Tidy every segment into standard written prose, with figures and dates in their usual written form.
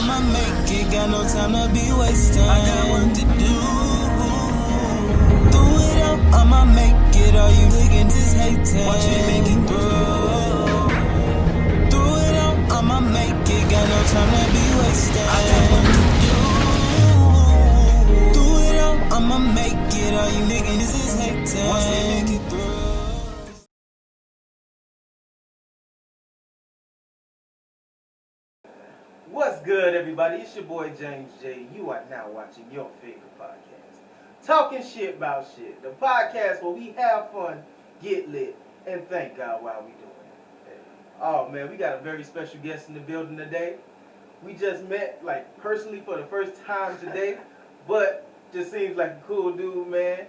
I'ma make it, got no time to be wasting. I got work to do. Through it up, I'ma make it. All you niggas is hating. Watch me make it through. Through it up, I'ma make it. Got no time to be wasting. I got work to do. Through it up, I'ma make it. All you niggas is hating. Watch me make it through. What's good, everybody? It's your boy James J. You are now watching your favorite podcast, Talking Shit About Shit, the podcast where we have fun, get lit, and thank God while we doing it. Oh man, we got a very special guest in the building today. We just met, like, personally for the first time today, but just seems like a cool dude, man.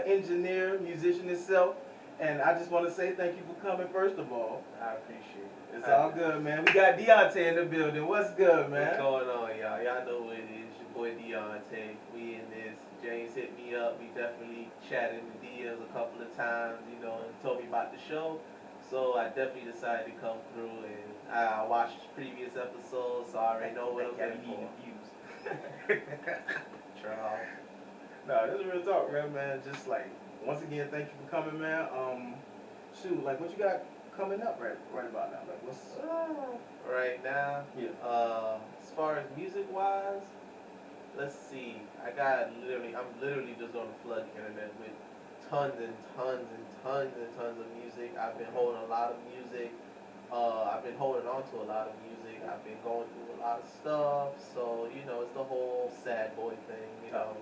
Engineer, musician himself, and I just want to say thank you for coming. First of all, I appreciate it. it's all good, man. We got Dionte in the building. What's good, man? What's going on, y'all? Y'all know what it is. Your boy Dionte. We in this. James hit me up. We definitely chatted in the DMs a couple of times, you know, and told me about the show. So I definitely decided to come through, and I watched previous episodes, so I already know what I'm going for. views. Try. No, this is real talk, man. Just like, once again, thank you for coming, man. Shoot, like, what you got coming up right about now? Like, what's Right now? Yeah. As far as music-wise, let's see. I'm literally just going to flood the internet with tons and tons and tons and tons of music. I've been holding a lot of music. I've been holding on to a lot of music. I've been going through a lot of stuff. So, you know, it's the whole sad boy thing, you know.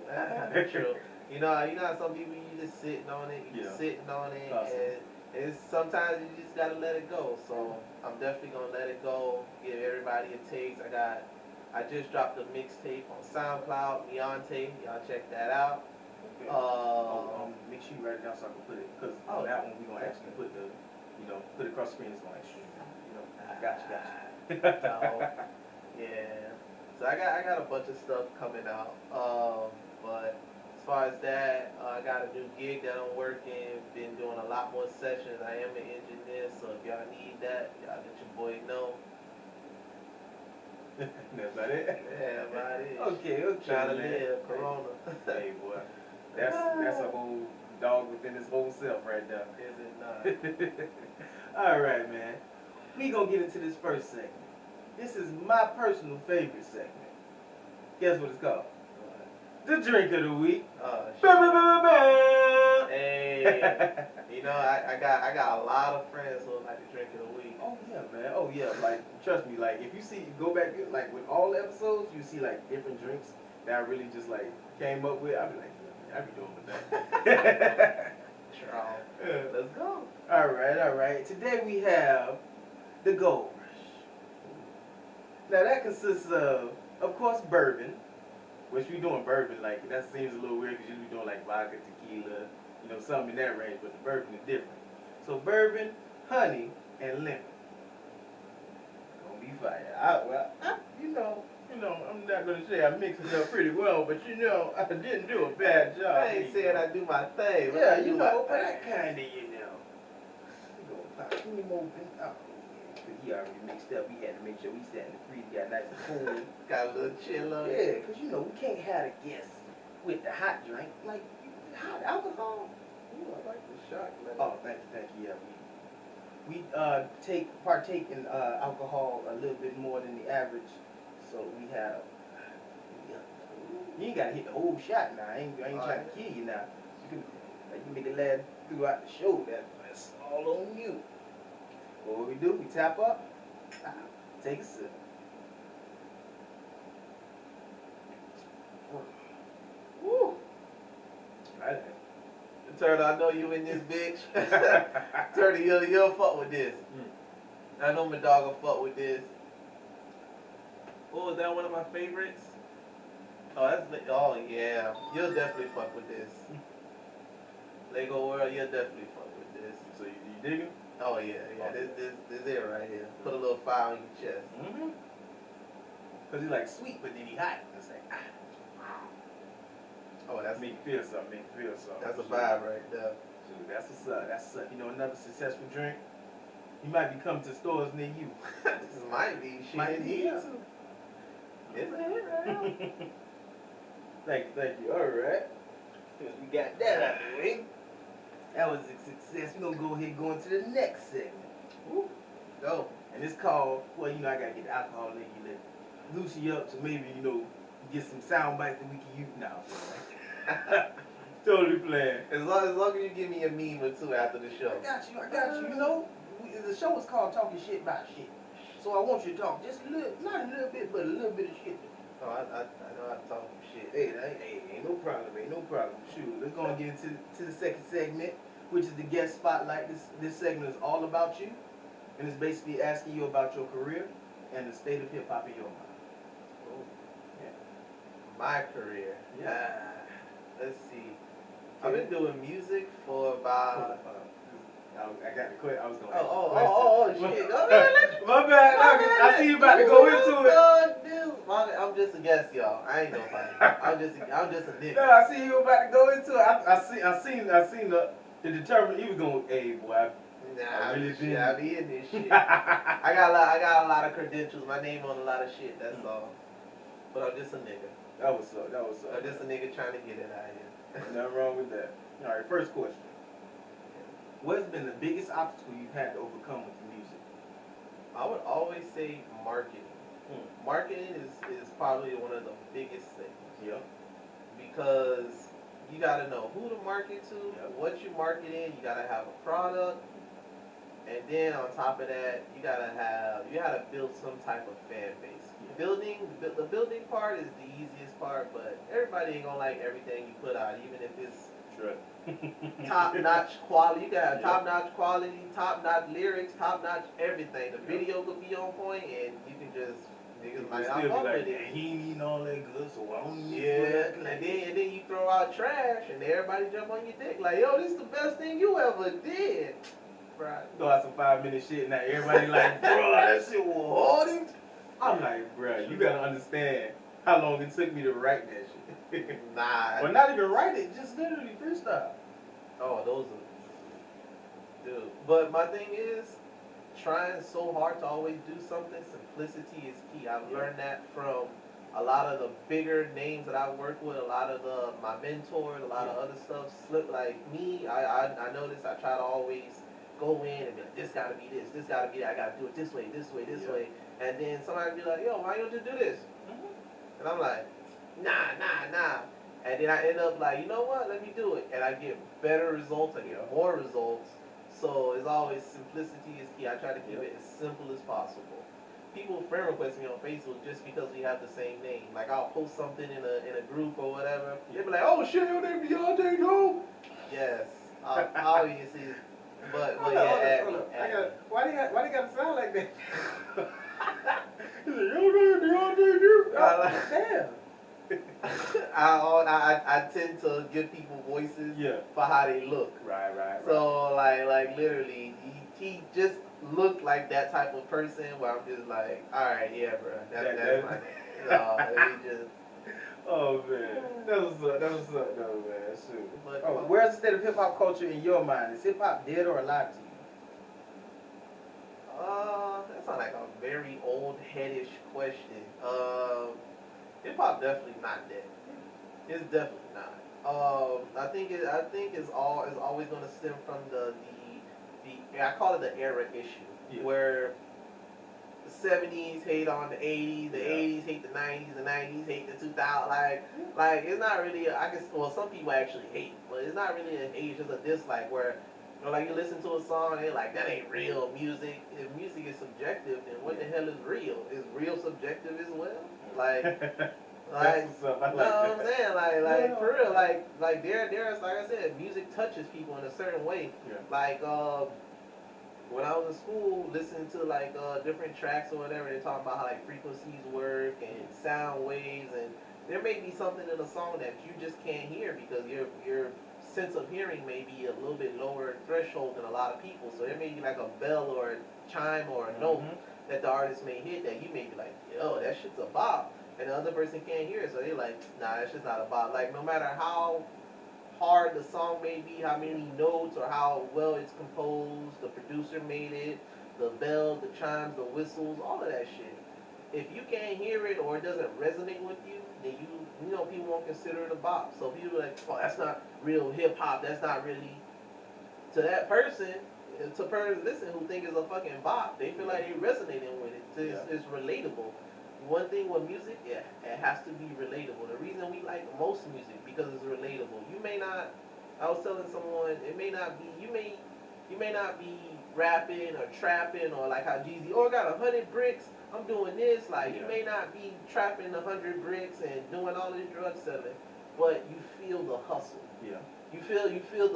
True. You know how some people, you just sitting on it, Awesome. and it's sometimes you just gotta let it go. So I'm definitely gonna let it go, give everybody a taste. I just dropped a mixtape on SoundCloud, Dionte. Y'all check that out. Okay. Make sure you write it down so I can put it, because on that one we're gonna actually put put it across the screen. It's gonna actually, got you. Yeah. So I got a bunch of stuff coming out. But as far as that, I got a new gig that I'm working. Been doing a lot more sessions. I am an engineer, so if y'all need that, y'all let your boy know. That's about it? Yeah, about it. Okay, Trying to man. live, Corona. Hey, boy. That's a whole dog within his whole self right there. Is it not? All right, man. We gonna get into this first segment. This is my personal favorite segment. Guess what it's called? The drink of the week. Hey, you know, I got a lot of friends who like the drink of the week. Oh yeah, man. Oh yeah. Like, trust me. Like, if you go back, like with all the episodes, you see like different drinks that I really just like came up with. I be like, I be doing with that. Let's go. All right. Today we have the Gold Rush. Now that consists of course, bourbon. Which we doing bourbon, like, that seems a little weird because usually we doing like vodka, tequila, something in that range, but the bourbon is different. So bourbon, honey, and lemon. Gonna be fire. I'm not gonna say I mixed it up pretty well, but I didn't do a bad job. I ain't saying I do my thing. But Yeah, I do my but I thing. kinda, we gonna pop him open. Oh, yeah, he already mixed up. We had to make sure we sat in the freezer, got nice and cool. Got a little chill on it. Yeah, because we can't have a guest with the hot drink. Like, hot alcohol. Ooh, I like the shot. Oh, thank you. Yeah, we partake in alcohol a little bit more than the average. So we have. You ain't gotta hit the whole shot now. I ain't trying to kill you now. You can make it last throughout the show. That's all on you. What we do? We tap up. Take a sip. Woo! Right. Turtle, I know you in this bitch. Turtle, you'll fuck with this. I know my dog will fuck with this. Oh, is that one of my favorites? Oh yeah, you'll definitely fuck with this. Lego World, you'll definitely fuck with this. So you dig it? Oh yeah. This it right here. Put a little fire on your chest. Mm-hmm. Cause he's like sweet, but then he hot. It's like Oh, that's make you feel something. That's a vibe right there. Dude, that's what's up. Another successful drink. He might be coming to stores near you. This might be shit. Might be, here too. It's a hit right now. Thank you. All right. Since we got that out of the way, that was a success. We're gonna go ahead and go into the next segment. Woo. Go. And it's called, well, I gotta get the alcohol in you, let loosen you up, so maybe, get some sound bites that we can use now. Totally playing. As long as you give me a meme or two after the show. I got you. The show is called Talking Shit About Shit. So I want you to talk just a little, not a little bit, but a little bit of shit. Oh, I know how to talk some shit. Hey, ain't no problem. Shoot, let's go and get into the second segment, which is the guest spotlight. This segment is all about you, and it's basically asking you about your career and the state of hip hop in your mind. Oh. Yeah. My career. Yeah. Let's see. I've been doing music for about. I got the question. I was gonna. Oh, shit. My bad. I see you about to go into it. I'm just a guest, y'all. I ain't nobody. I'm just a nigga. No, I see you about to go into it. I seen the determined. You was going, hey boy. Nah, I really shit, been. I be in this shit. I got a lot of credentials. My name on a lot of shit. That's all. But I'm just a nigga. That was up. I'm just a nigga trying to get it out here. Nothing wrong with that. All right, first question. What's been the biggest obstacle you've had to overcome with the music? I would always say marketing. Marketing is probably one of the biggest things. Yeah. Because you gotta know who to market to, what you market in, you gotta have a product, and then on top of that, you gotta build some type of fan base. The building part is the easiest part, but everybody ain't gonna like everything you put out, even if it's top-notch quality. You got top-notch quality, top-notch lyrics, top-notch everything. The video could be on point, and you can just niggas might not fuck with it. He ain't eating all that good, so I don't need and then you throw out trash, and everybody jump on your dick like, yo, this is the best thing you ever did. Right. Throw out some 5-minute shit, now everybody like, bro, that shit was hard. I'm like, bro, you gotta understand how long it took me to write that shit. Nah. Well, not even write it, just literally freestyle. Oh, those are... Dude. But my thing is, trying so hard to always do something, simplicity is key. I've learned that from a lot of the bigger names that I work with, a lot of my mentors, a lot of other stuff. Like me, I noticed I try to always go in and be like, this gotta be this gotta be that, I gotta do it this way. And then somebody be like, yo, why don't you do this? And I'm like, nah. And then I end up like, you know what, let me do it. And I get better results, I get more results. So it's always simplicity is key. I try to keep it as simple as possible. People friend request me on Facebook just because we have the same name. Like I'll post something in a group or whatever. They be like, oh shit, your name Dionte too? Yes. Obviously. But yeah, hold on. Why they gotta sound like that? He's like, your name Dionte too? Damn. I tend to give people voices for how they look. Right. So like literally, he just looked like that type of person where I'm just like, all right, yeah, bro, that's my name. So he just. Oh man, that was up though, man. Shoot. But, where's the state of hip hop culture in your mind? Is hip hop dead or alive to you? That sounds like a very old headish question. Hip hop definitely not dead. It's definitely not. I think it's always going to stem from the I call it the era issue, where the 70s hate on the 80s, the 80s hate the 90s, the 90s hate the 2000s. Like it's not really. Some people actually hate, but it's not really an hate. It's just a dislike where. Like you listen to a song and they're like, that ain't real music. If music is subjective, then what the hell is real? Is real subjective as well? Like, That's what's up. I like what I'm saying? Like for real, like there's like I said, music touches people in a certain way. Yeah. Like when I was in school, listening to like different tracks or whatever, they're talking about how like frequencies work and sound waves, and there may be something in a song that you just can't hear because your sense of hearing may be a little bit lower threshold than a lot of people. So there may be like a bell or a chime or a note that the artist may hit that you may be like, yo, that shit's a bop. And the other person can't hear it. So they're like, nah, that's just not a bop. Like no matter how hard the song may be, how many notes or how well it's composed, the producer made it, the bells, the chimes, the whistles, all of that shit. if you can't hear it or it doesn't resonate with you, then you know people won't consider it a bop. So people are like, oh, that's not real hip hop. That's not really to that person. To person listen who think it's a fucking bop, they feel like they resonating with it. It's relatable. One thing with music, it has to be relatable. The reason we like most music because it's relatable. You may not. I was telling someone it may not be. You may not be rapping or trapping or like how Jeezy. Oh, I got 100 bricks. I'm doing this. Like you may not be trapping 100 bricks and doing all this drug selling, but you feel the hustle. Yeah. You feel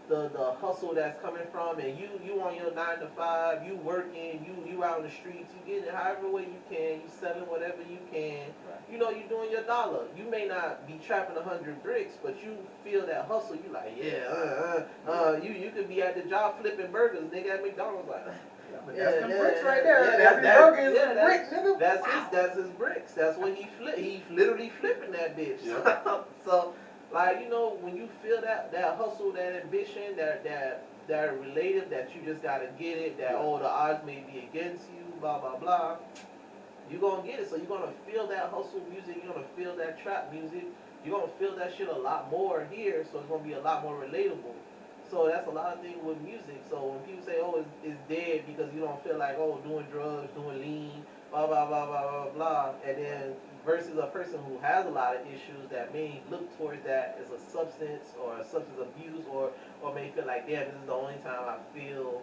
the hustle that's coming from, and you on your 9 to 5, you working, you out in the streets, you getting it however way you can, you selling whatever you can. Right. You know, you doing your dollar. You may not be trapping 100 bricks, but you feel that hustle. You like, you could be at the job flipping burgers, nigga at McDonald's like. But that's them bricks right there. Every burger is a brick, nigga. That's his bricks. That's when he flip. He's literally flipping that bitch. Yeah. So, like, you know, when you feel that hustle, that ambition, that relative, that you just gotta get it, that the odds may be against you, blah blah blah, you gonna get it. So you're gonna feel that hustle music, you're gonna feel that trap music, you're gonna feel that shit a lot more here, so it's gonna be a lot more relatable. So that's a lot of things with music. So when people say, oh, it's dead because you don't feel like, oh, doing drugs, doing lean, blah blah blah blah blah blah, and then versus a person who has a lot of issues that may look towards that as a substance or a substance abuse or may feel like, damn, this is the only time I feel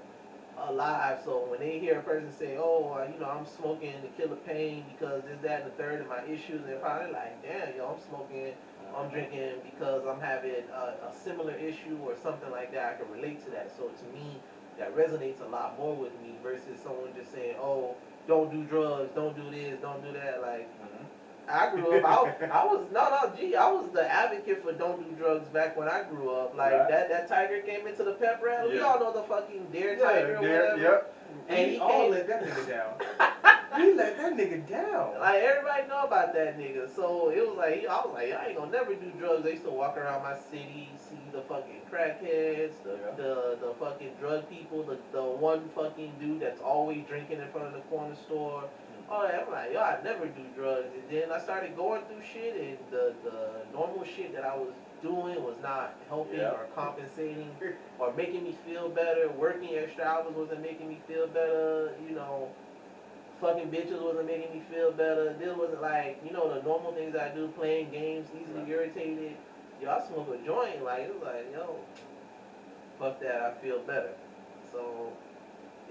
alive. So when they hear a person say, oh, you know, I'm smoking to kill the pain because this, that, and the third of my issues, they're probably like, damn, yo, I'm smoking, I'm drinking because I'm having a similar issue or something like that. I can relate to that. So to me, that resonates a lot more with me versus someone just saying, oh, don't do drugs, don't do this, don't do that. Like, I grew up, I was the advocate for don't do drugs back when I grew up. Like, that tiger came into the pep rally. We all know the fucking Dare Tiger or whatever. Yep. And he let that nigga down. He let that nigga down. Like, everybody know about that nigga. So it was like, I was like, I ain't gonna never do drugs. I used to walk around my city, see the fucking crackheads, the fucking drug people, the one fucking dude that's always drinking in front of the corner store. Oh, I'm like, yo, I never do drugs. And then I started going through shit, and the normal shit that I was doing was not helping or compensating or making me feel better. Working extra hours wasn't making me feel better. You know, fucking bitches wasn't making me feel better. This wasn't like, you know, the normal things I do, playing games, easily irritated. Yo, I smoke a joint. Like, it was like, yo, fuck that, I feel better. So,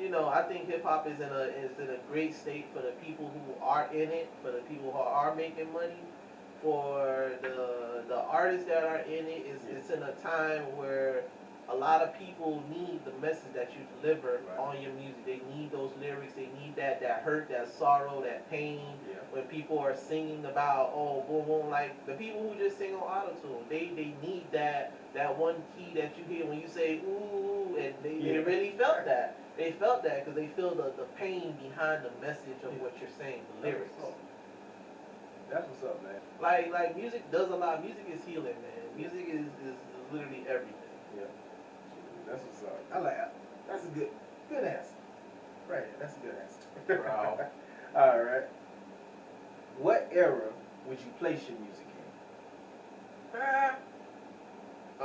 you know, I think hip hop is in a great state for the people who are in it, for the people who are making money, for the artists that are in it. It's in a time where a lot of people need the message that you deliver on your music. They need those lyrics. They need that hurt, that sorrow, that pain. Yeah. When people are singing about, oh, boom, boom, like the people who just sing on auto-tune, they need that one key that you hear when you say, ooh, and they really felt that. They felt that because they feel the pain behind the message of what you're saying, the lyrics. That's what's up, man. Like music does a lot. Music is healing, man. Music is literally everything. Yeah. That's what's up. I like that. That's a good answer. Right, that's a good answer. Wow. All right. What era would you place your music in?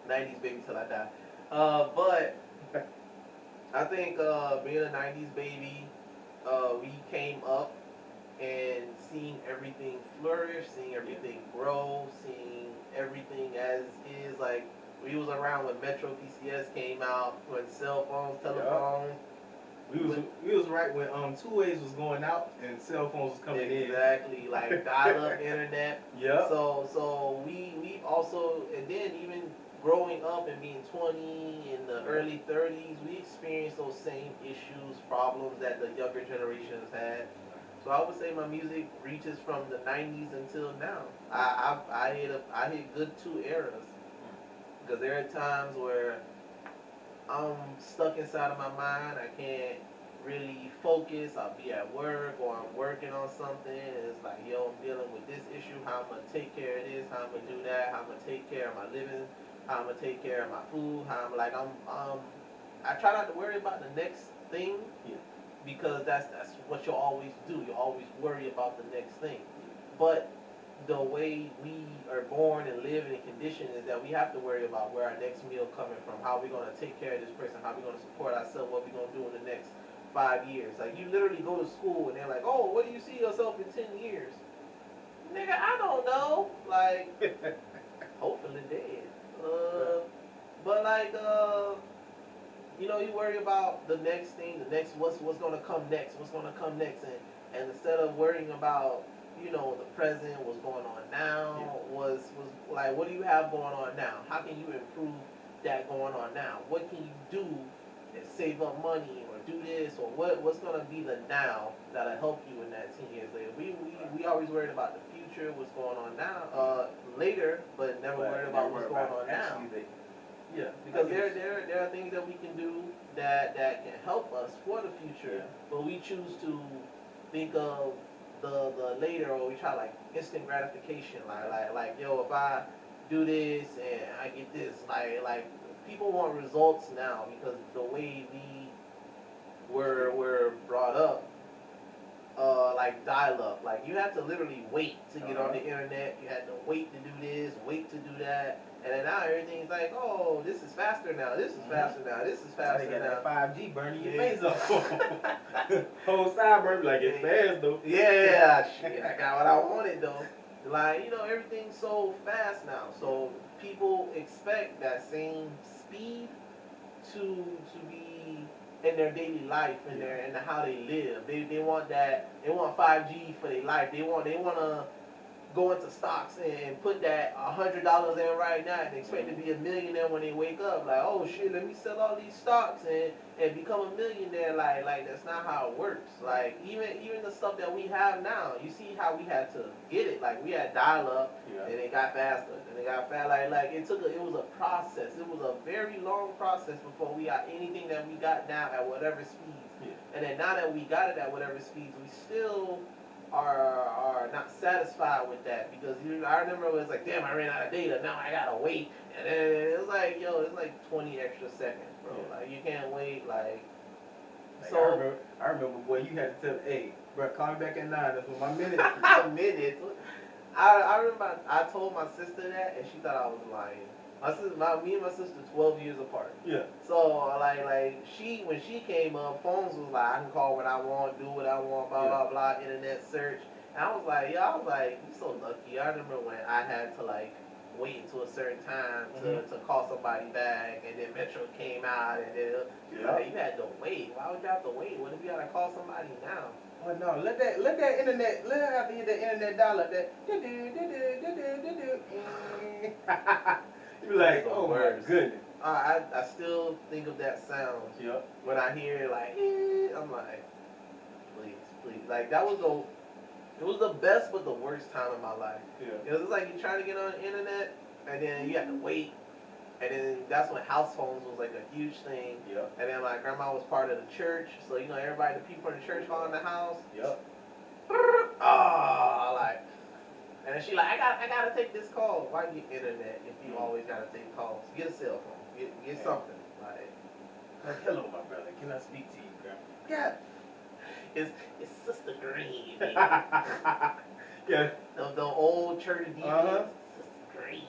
90s baby till I die. But I think being a 90s baby, we came up and seeing everything flourish, seeing everything grow, seeing everything as is. Like, we was around when Metro PCS came out, when cell phones, telephones. We was right when 2 ways was going out and cell phones was coming in. Exactly, like dial-up internet. Yeah. So we've also, and then even growing up and being 20 in the early 30s, we experienced those same issues, problems that the younger generations had. So I would say my music reaches from the 90s until now. I hit good 2 eras. Because there are times where I'm stuck inside of my mind. I can't really focus. I'll be at work or I'm working on something and it's like, yo, I'm dealing with this issue. How I'm going to take care of this? How I'm going to do that? How I'm going to take care of my living? How I'm going to take care of my food? How I'm like, I try not to worry about the next thing. Yeah. because that's what you'll always do. You always worry about the next thing. But the way we are born and live and conditioned is that we have to worry about where our next meal coming from, how we're going to take care of this person, how we're going to support ourselves, what we're going to do in the next 5 years. Like, you literally go to school and they're like, oh, what do you see yourself in 10 years? Nigga, I don't know. Like, hopefully dead. But like, you know, you worry about the next thing, the next, what's going to come next, and instead of worrying about, you know, the present, what's going on now, was like, what do you have going on now? How can you improve that going on now? What can you do to save up money or do this, or what's going to be the now that'll help you in that 10 years later? We always worried about the future, what's going on now, later, but never worried about what's going on now. Yeah, because there are things that we can do that can help us for the future, but we choose to think of the later, or we try like instant gratification, like yo, if I do this and I get this, like people want results now because the way we were brought up, like dial up, like you had to literally wait to get on the internet, you had to wait to do this, wait to do that. And then now everything's like, oh, this is faster now. This is faster now. This is faster now. They got that 5G burning your face off. Whole side burn like it's fast though. Yeah, shit, I got what I wanted though. Like, you know, everything's so fast now. So people expect that same speed to be in their daily life and and how they live. They want that. They want 5G for their life. They want to go into stocks and put that $100 in right now and expect to be a millionaire when they wake up. Like, oh shit, let me sell all these stocks and become a millionaire. Like that's not how it works. Like even the stuff that we have now, you see how we had to get it. Like we had dial up and it got faster and it got fast. Like it was a process. It was a very long process before we got anything that we got now at whatever speeds. Yeah. And then now that we got it at whatever speeds, we still are not satisfied with that, because I remember it was like, damn, I ran out of data, now I gotta wait, and then it was like, yo, it's like 20 extra seconds, bro. Like you can't wait, like so. I remember, boy, you had to tell, hey, bro, call me back at 9. That's when my minute. Minutes. I remember I told my sister that, and she thought I was lying. Me and my sister 12 years apart. Yeah. So like when she came up, phones was like, I can call what I want, do what I want, blah blah blah, internet search. And I was like, you so lucky. I remember when I had to like wait until a certain time to call somebody back, and then Metro came out, and then like, you had to wait. Why would you have to wait? What if you gotta call somebody now? Oh no, let that internet, let her have to get that internet dial up that. You be like, oh my goodness. I still think of that sound. Yep. When I hear it, like, I'm like, please. Like it was the best but the worst time of my life. Yeah. Because it's like you're trying to get on the internet, and then you have to wait. And then that's when house phones was like a huge thing. Yep. And then my grandma was part of the church, so you know everybody, the people in the church all in the house. Yep. Like. And then she like, I gotta take this call. Why get internet if you always gotta take calls? Get a cell phone. Get something. Like, hello, my brother. Can I speak to you, Grandma? Yeah. It's Sister Green. Baby. Yeah. The old church DJs. Sister Green.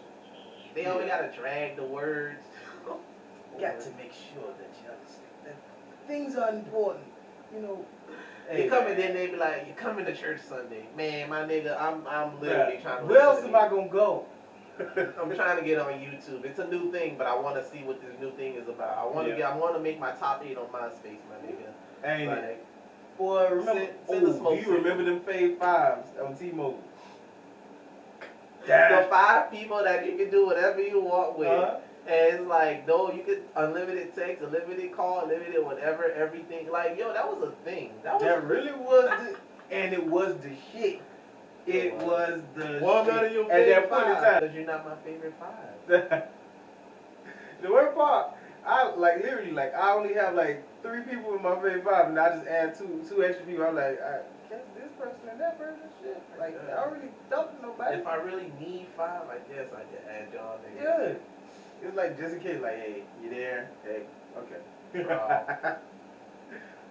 They only gotta drag the words. Got to make sure that you understand that things are important. You know. They come and then they be like, you coming to church Sunday. Man, my nigga, I'm literally trying to. Where else am I gonna go? I'm trying to get on YouTube. It's a new thing, but I want to see what this new thing is about. I want to make my top 8 on MySpace, my nigga. Ain't it? Boy, remember? Do you remember them Fave 5s on T-Mobile? The 5 people that you can do whatever you want with. And it's like, though, you could unlimited text, unlimited call, unlimited whatever, everything. Like, yo, that was a thing. That really was and it was the shit. It was the one shit. Of your at that point in time. Because you're not my favorite 5. The worst part, I like literally like I only have like 3 people in my favorite 5, and I just add two extra people. I'm like, I guess this person and that person, shit. Like I don't really talk to nobody. If I really need 5, I guess I can add y'all niggas. Yeah. It's like just in case, like, hey, you there? Hey, okay.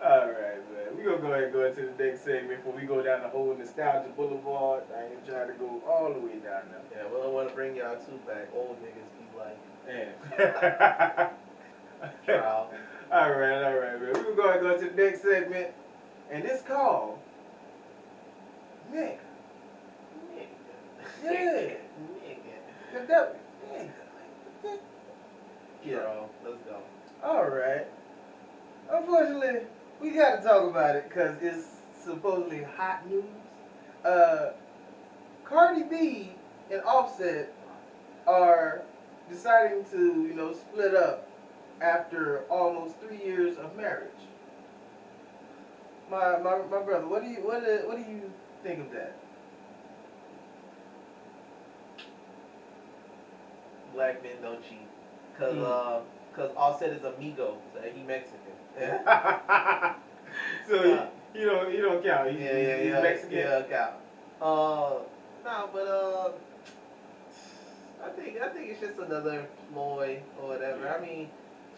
All right, man. We're going to go ahead and go into the next segment before we go down the whole nostalgia boulevard. I ain't trying to go all the way down there. Yeah, we don't want to bring y'all two back. Old niggas be like, Man. trial. All right, man. We're going to go ahead and go into the next segment. And this called Nigga. Yeah. Nigga. The devil. Nigga. Yeah, let's go. All right. Unfortunately, we got to talk about it because it's supposedly hot news. Cardi B and Offset are deciding to, split up after almost 3 years of marriage. My brother, what do you think of that? Black men don't cheat. Cause Offset is amigo, so he Mexican. So you don't count. He's Mexican. Yeah, count. No, but I think it's just another ploy or whatever. Yeah. I mean,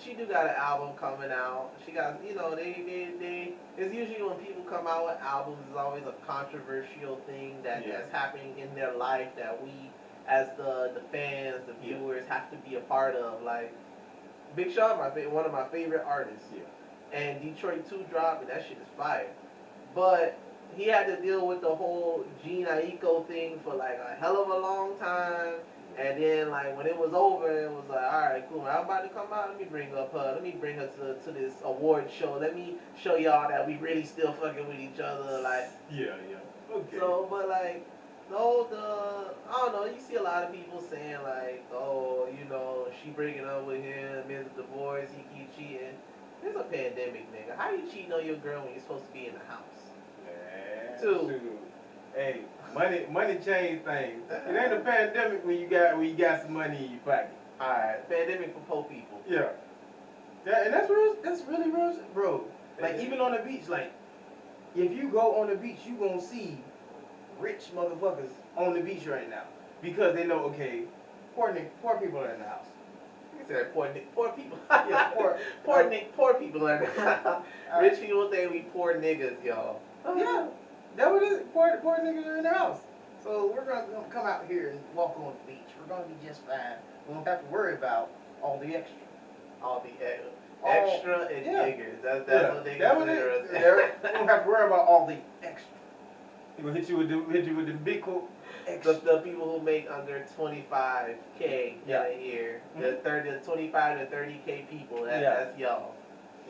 she do got an album coming out. She got, they. It's usually when people come out with albums, it's always a controversial thing that's happening in their life that we, as the fans, the viewers, have to be a part of. Like Big Sean, one of my favorite artists. Yeah. And Detroit 2 dropped, and that shit is fire. But he had to deal with the whole Gene Aiko thing for like a hell of a long time. And then like when it was over, it was like, all right, cool. I'm about to come out. Let me bring her to this award show. Let me show y'all that we really still fucking with each other. Like Yeah. Okay. So, but like I don't know. You see a lot of people saying like, oh, she breaking up with him, it's a divorce, he keep cheating. It's a pandemic, nigga. How you cheating on your girl when you're supposed to be in the house? Man, Two. shoot. Hey, money change things. It ain't a pandemic when you got some money in your pocket. Alright, pandemic for poor people. Yeah. And that's real. That's really real, bro. Like even on the beach, like if you go on the beach, you gonna see rich motherfuckers on the beach right now because they know, okay, poor people are in the house. You said poor people. Yeah, poor people are. Rich people think we poor niggas, y'all. Yeah, that what it is. Poor niggas are in the house. So we're gonna come out here and walk on the beach. We're gonna be just fine. We don't have to worry about all the extra. All the extra and niggers. That's what they consider us. We don't have to worry about all the extra. We're gonna hit you with the big quote. The people who make under 25K in a year, the 25 to 30K people, that's y'all.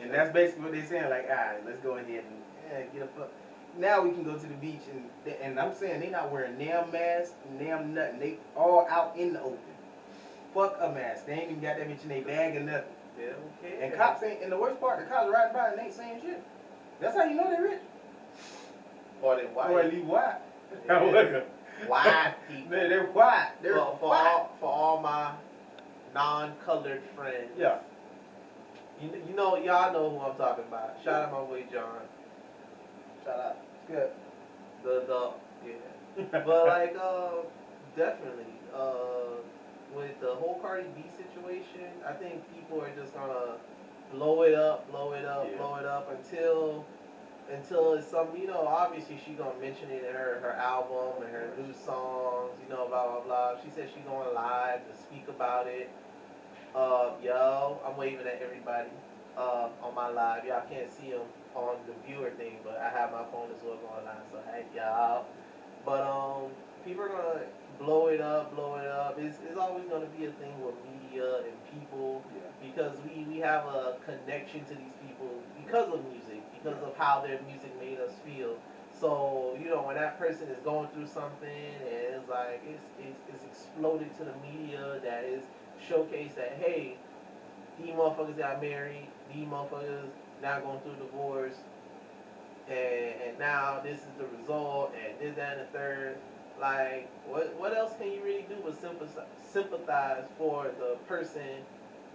And that's basically what they're saying. Like, all right, let's go ahead and get a fuck. Now we can go to the beach and I'm saying they not wearing damn masks, damn nothing. They all out in the open. Fuck a mask. They ain't even got that bitch in their bag or nothing. They don't care. And cops ain't. And the worst part, the cops riding by and ain't saying shit. That's how you know they rich. Or they white. Or at least white. Yeah. White people. Man, they're white. They're white. For all my non-colored friends. Yeah. Y'all know who I'm talking about. Shout out my boy John. Shout out. It's good. But like, definitely, with the whole Cardi B situation, I think people are just gonna blow it up until it's some, obviously she's gonna mention it in her album and her new songs, blah blah blah. She said she's going live to speak about it. I'm waving at everybody on my live. Y'all can't see them on the viewer thing, but I have my phone as well going live, so hey y'all. But people are gonna blow it up. It's always gonna be a thing with media and people because we have a connection to these people because of music, because of how their music made us feel. So when that person is going through something and it's like it's exploded to the media, that is showcased that hey, these motherfuckers got married, these motherfuckers now going through divorce, and now this is the result, and this, that, and the third. Like, what else can you really do but sympathize for the person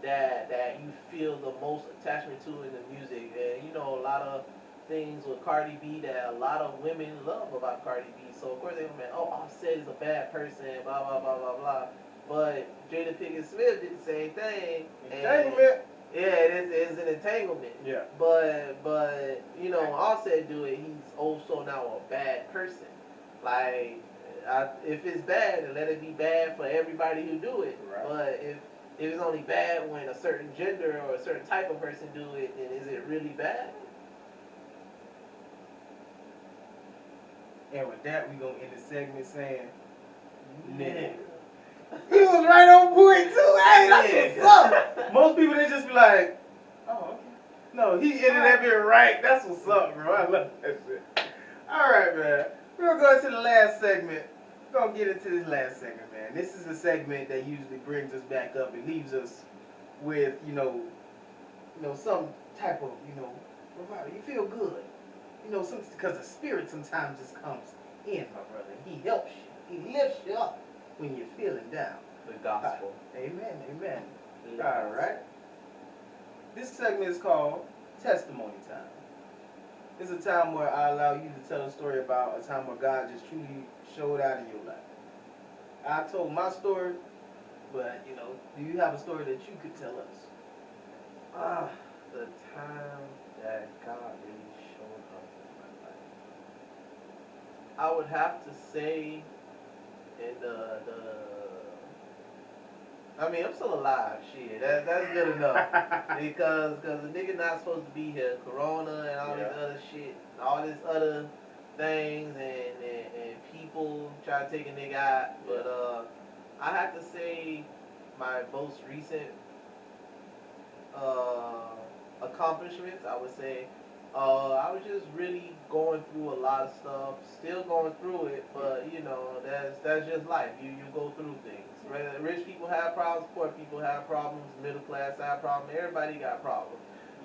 that you feel the most attachment to in the music? And a lot of things with Cardi B that a lot of women love about Cardi B. So of course they went, oh, Offset is a bad person, blah blah blah blah blah. But Jada Pinkett Smith did the same thing. Yeah, it's an entanglement. Yeah. But you know, Offset do it. He's also now a bad person. Like, if it's bad, then let it be bad for everybody who do it. Right. But if it's only bad when a certain gender or a certain type of person do it, then is it really bad? And with that, we gonna end the segment saying, Yeah. he was right on point too. Hey, that's what's up. Most people they just be like, oh, okay. No, he ended that bit right. That's what's up, bro. I love that shit. All right, man. We're gonna go into the last segment. We're gonna get into this last segment, man. This is a segment that usually brings us back up and leaves us with, some type of, revival. You feel good. Because the spirit sometimes just comes in, my brother. He helps you. He lifts you up when you're feeling down. The gospel. Amen, amen. All right. This segment is called Testimony Time. It's a time where I allow you to tell a story about a time where God just truly showed out in your life. I told my story, but, do you have a story that you could tell us? The time that God really showed up in my life. I would have to say in I'm still alive, shit. That's good enough. because the nigga not supposed to be here. Corona and all this other shit, all this other things and people try to take a nigga out. But I have to say my most recent accomplishments, I would say, I was just really going through a lot of stuff, still going through it, but that's just life. You go through things. Rich people have problems, poor people have problems, middle class have problems, everybody got problems.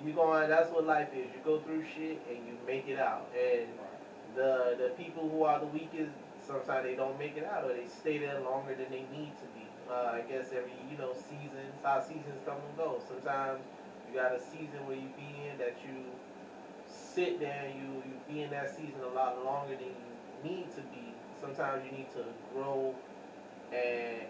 That's what life is. You go through shit and you make it out. And the people who are the weakest, sometimes they don't make it out or they stay there longer than they need to be. I guess every, seasons, how seasons come and go. Sometimes you got a season where you be in that you sit there and you be in that season a lot longer than you need to be. Sometimes you need to grow and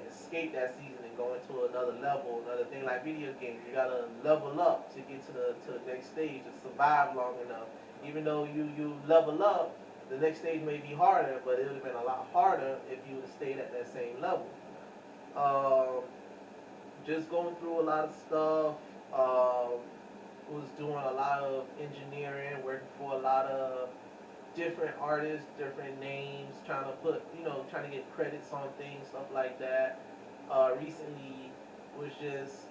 escape that season and go into another level, another thing like video games. You gotta level up to get to the next stage to survive long enough. Even though you level up, the next stage may be harder, but it would have been a lot harder if you would have stayed at that same level. Just going through a lot of stuff. Was doing a lot of engineering, working for a lot of different artists, different names, trying to get credits on things, stuff like that. Recently was just,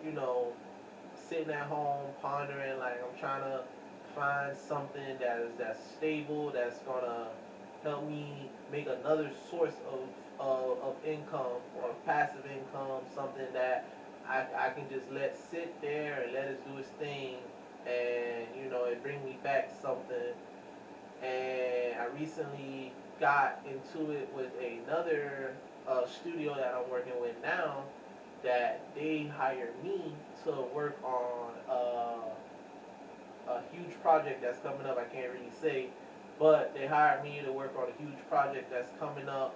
sitting at home pondering, like I'm trying to find something that's stable, that's gonna help me make another source of income or passive income, something that I can just let sit there and let it do its thing, and it bring me back something. And I recently got into it with another studio that I'm working with now, that they hired me to work on a huge project that's coming up. I can't really say, but they hired me to work on a huge project that's coming up.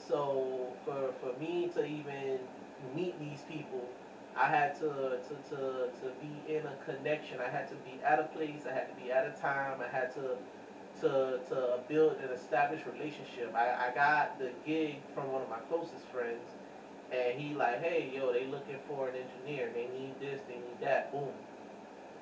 So for me to even meet these people, I had to be in a connection. I had to be at a place. I had to be at a time. I had to build an established relationship. I got the gig from one of my closest friends, and he like, hey, yo, they looking for an engineer. They need this. They need that. Boom.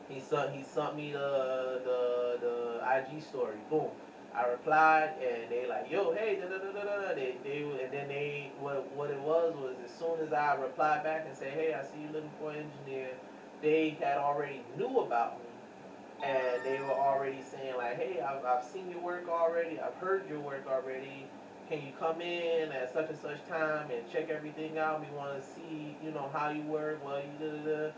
He sent me the IG story. Boom. I replied, and they like, yo, hey, da da da da da. And then what it was as soon as I replied back and said, hey, I see you looking for an engineer, they had already knew about me, and they were already saying like, hey, I've seen your work already, I've heard your work already. Can you come in at such and such time and check everything out? We want to see, how you work, well, you da da da.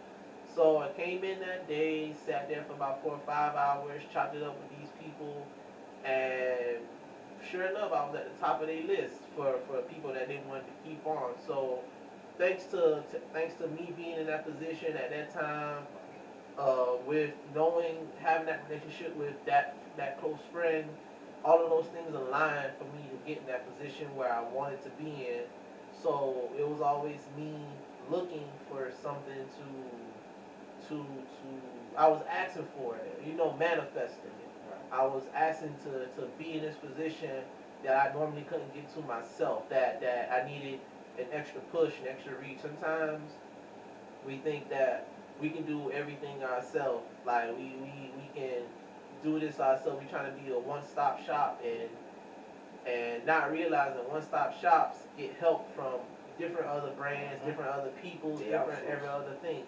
So I came in that day, sat there for about 4 or 5 hours, chopped it up with these people. And sure enough, I was at the top of their list for people that they wanted to keep on. So thanks to me being in that position at that time, with having that relationship with that close friend, all of those things aligned for me to get in that position where I wanted to be in. So it was always me looking for something I was asking for it, you know, manifesting it. Right. I was asking to be in this position that I normally couldn't get to myself, that I needed an extra push, an extra reach. Sometimes we think that we can do everything ourselves, like we can do this ourselves. We're trying to be a one-stop shop, and not realizing one-stop shops get help from different other brands, different other people, different every other thing.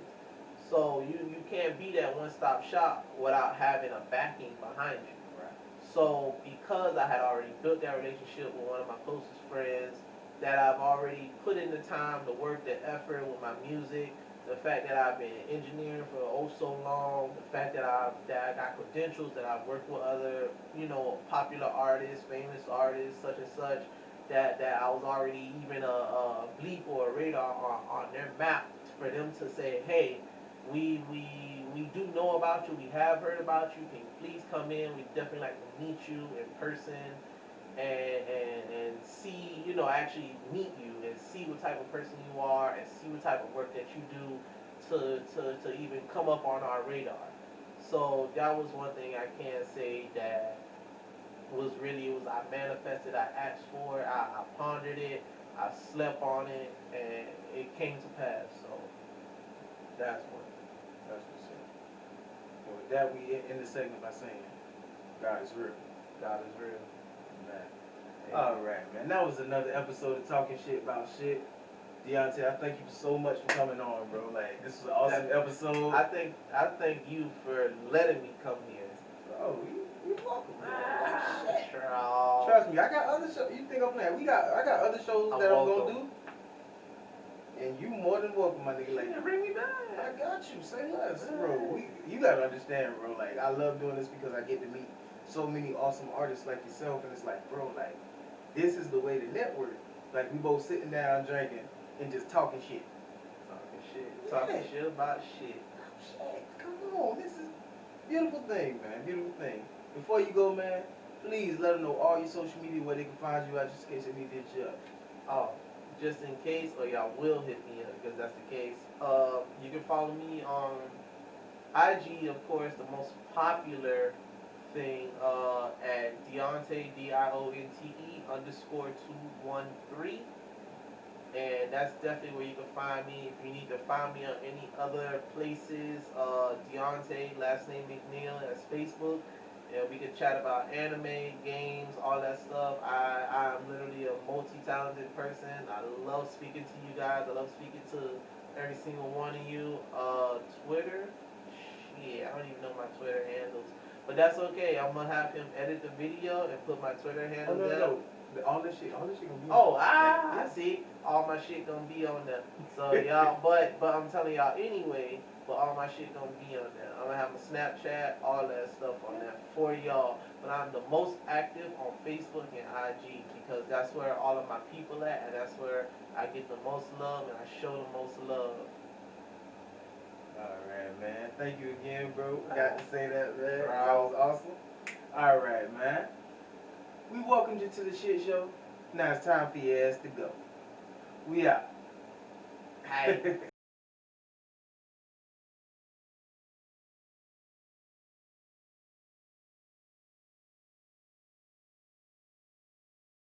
So you can't be that one-stop shop without having a backing behind you. Right. So because I had already built that relationship with one of my closest friends, that I've already put in the time, the work, the effort with my music, the fact that I've been engineering for oh so long, the fact that I got credentials, that I've worked with other, you know, popular artists, famous artists, such and such, that I was already even a bleep or a radar on their map for them to say, hey, we do know about you, we have heard about you, can you please come in, we definitely like to meet you in person and see, you know, actually meet you and see what type of person you are and see what type of work that you do to even come up on our radar. So that was one thing I can say that was really, I manifested, I asked for it, I pondered it, I slept on it, and it came to pass. So that's one thing. That's what's up. And with that, we end the segment by saying, God is real. God is real. Man. All right, man. That was another episode of Talking Shit About Shit. Dionte, I thank you so much for coming on, bro. Like, this was an awesome episode. I thank you for letting me come here. Oh, you're welcome, bro. Shit. Trust me, I got other shows. You think I'm playing? I got other shows that I'm gonna do. And you more than welcome, my nigga. Like, bring me back. I got you. Say less, bro. You gotta understand, bro. Like, I love doing this because I get to meet so many awesome artists like yourself, and it's like, bro, like, this is the way to network. Like, we both sitting down drinking and just talking shit. Talking shit about shit. Shit, come on. This is a beautiful thing, man. Beautiful thing. Before you go, man, please let them know all your social media, where they can find you at, just in case they need to hit you up. Oh, just in case, or y'all will hit me up, because that's the case. You can follow me on IG, of course, the most popular thing, at Dionte, DIONTE _213. And that's definitely where you can find me. If you need to find me on any other places, Dionte, last name McNeil, that's Facebook. And we can chat about anime, games, all that stuff. I'm literally a multi-talented person. I love speaking to you guys. I love speaking to every single one of you. Twitter, shit, I don't even know my Twitter handles. But that's okay. I'm gonna have him edit the video and put my Twitter handle there. No. All this shit gonna be on I see. All my shit gonna be on there. So y'all, but I'm telling y'all anyway, but all my shit gonna be on there. I'm gonna have a Snapchat, all that stuff on there for y'all. But I'm the most active on Facebook and IG because that's where all of my people at, and that's where I get the most love and I show the most love. Alright, man. Thank you again, bro. Got to say that, man. Bro. That was awesome. Alright, man. We welcomed you to the shit show. Now it's time for your ass to go. We out. Hey.